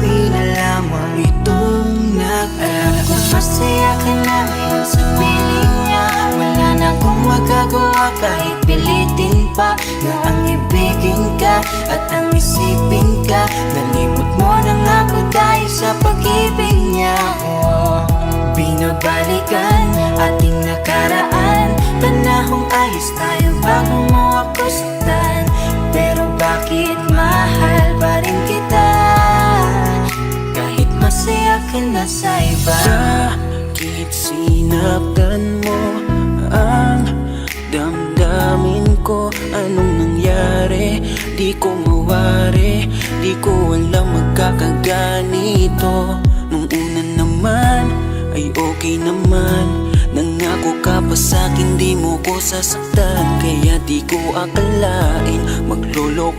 sabi na lamang itong nag-alala kung masaya ka na ngayon sa piling niya. Wala na akong magagawa kahit pilitin pa na ang ibigin ka at ang isipin ka. Nalimot mo na nga ako dahil sa pag-ibig niya. Binabalikan ating nakaraan, panahong ayos tayo bago mo ako saktan. Pero bakit mahal pa rin kita kahit masaya ka na sa iba? Bakit sinaktan mo ang damdamin ko? Anong nangyari? Di ko mawari, di ko alam magkakaganito. Nung una naman ay okay naman, nangako ka pa sa'kin di mo ko sasaktan. Kaya di ko akalain magloloko